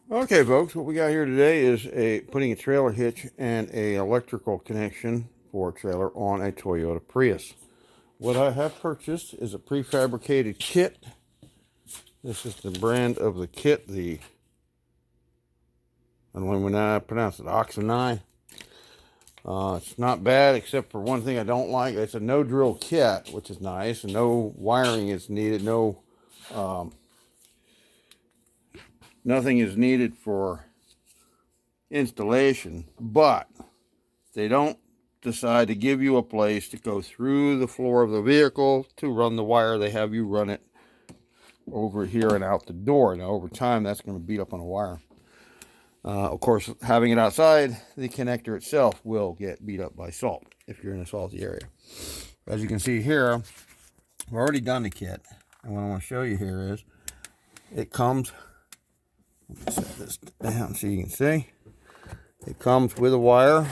Okay, folks, what we got here today is putting a trailer hitch and a electrical connection for a trailer on a Toyota Prius. What I have purchased is a prefabricated kit. This is the brand of the kit, I don't know how to pronounce it, Oxenai. It's not bad, except for one thing I don't like. It's a no drill kit, which is nice, and no wiring is needed. Nothing is needed for installation, but they don't decide to give you a place to go through the floor of the vehicle to run the wire. They have you run it over here and out the door. Now, over time, that's going to beat up on a wire. Of course, having it outside, the connector itself will get beat up by salt if you're in a salty area. As you can see here, I've already done the kit. And what I want to show you here is it comes, let me set this down so you can see. It comes with a wire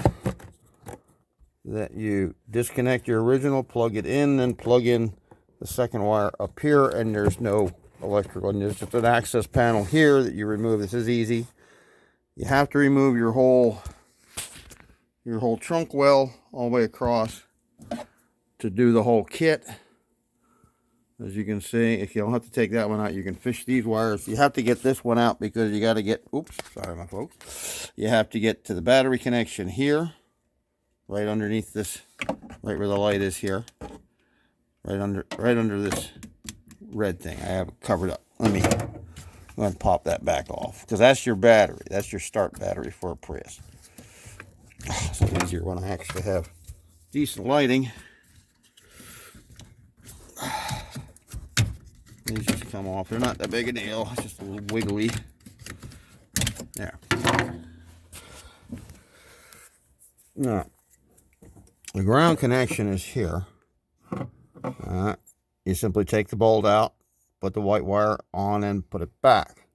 that you disconnect your original, plug it in, then plug in the second wire up here, and there's no electrical. And there's just an access panel here that you remove. This is easy. You have to remove your whole trunk well all the way across to do the whole kit. As you can see, if you don't have to take that one out, you can fish these wires. You have to get this one out because you got to get, oops, sorry my folks. You have to get to the battery connection here, right underneath this, right where the light is here. Right under this red thing. I have it covered up. I'm going to pop that back off because that's your battery. That's your start battery for a Prius. It's easier when I actually have decent lighting. These just come off. They're not that big a deal. It's just a little wiggly. There. Now, the ground connection is here. You simply take the bolt out, put the white wire on, and put it back.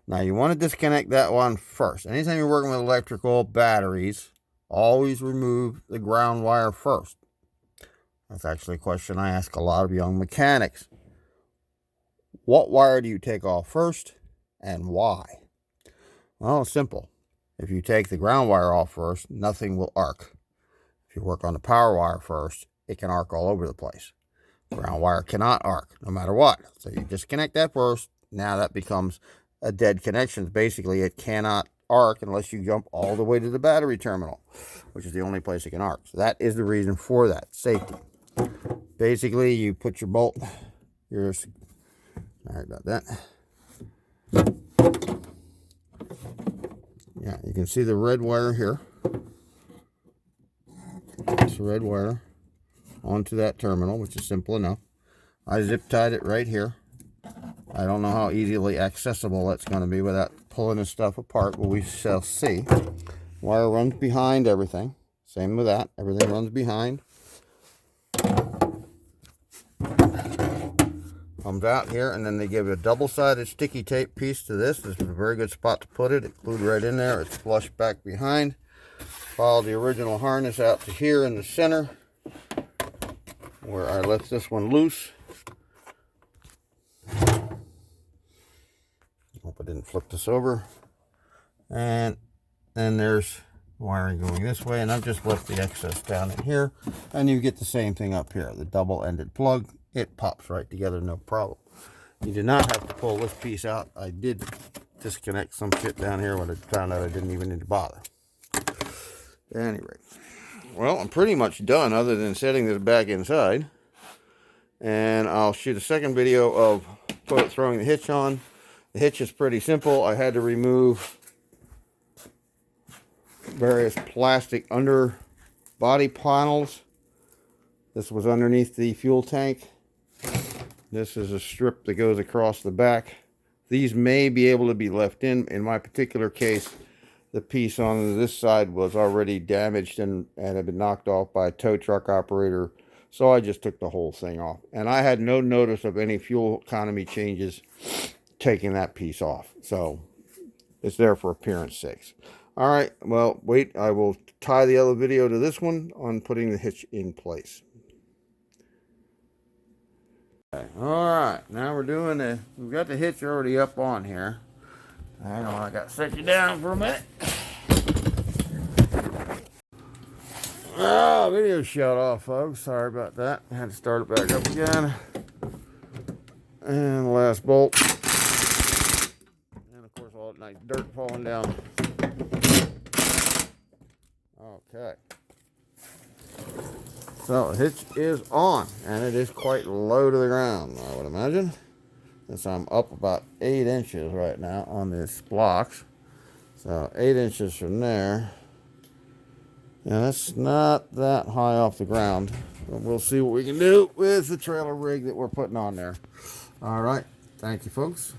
Now, you want to disconnect that one first. Anytime you're working with electrical batteries, always remove the ground wire first. That's actually a question I ask a lot of young mechanics. What wire do you take off first, and why? Well, it's simple. If you take the ground wire off first, nothing will arc. If you work on the power wire first, it can arc all over the place. Ground wire cannot arc, no matter what. So you disconnect that first. Now that becomes a dead connection. Basically, it cannot arc unless you jump all the way to the battery terminal, which is the only place it can arc. So that is the reason for that, safety. Basically, you put your bolt, sorry about that. Yeah, you can see the red wire here. It's the red wire onto that terminal, which is simple enough. I zip tied it right here. I don't know how easily accessible that's going to be without pulling this stuff apart, but we shall see. Wire runs behind everything. Same with that. Everything runs behind. Comes out here, and then they give a double-sided sticky tape piece to this. This is a very good spot to put it. It's glued right in there. It's flush back behind. Follow the original harness out to here in the center, where I left this one loose. Hope I didn't flip this over. And then there's wiring going this way, and I've just left the excess down in here. And you get the same thing up here, the double-ended plug. It pops right together, no problem. You do not have to pull this piece out. I did disconnect some shit down here when I found out I didn't even need to bother. At any rate, well, I'm pretty much done other than setting this back inside. And I'll shoot a second video of throwing the hitch on. The hitch is pretty simple. I had to remove various plastic under body panels. This was underneath the fuel tank. This is a strip that goes across the back. These may be able to be left in. In my particular case, the piece on this side was already damaged and had been knocked off by a tow truck operator. So I just took the whole thing off. And I had no notice of any fuel economy changes taking that piece off. So it's there for appearance sakes. All right, well, wait, I will tie the other video to this one on putting the hitch in place. Okay, all right, now we've got the hitch already up on here. Hang on, I got to set you down for a minute. Oh, video shut off, folks. Sorry about that. I had to start it back up again. And the last bolt. And of course, all that nice dirt falling down. Okay. So the hitch is on, and it is quite low to the ground, I would imagine. Since I'm up about 8 inches right now on these blocks. So 8 inches from there. Yeah, that's not that high off the ground. But we'll see what we can do with the trailer rig that we're putting on there. All right. Thank you, folks.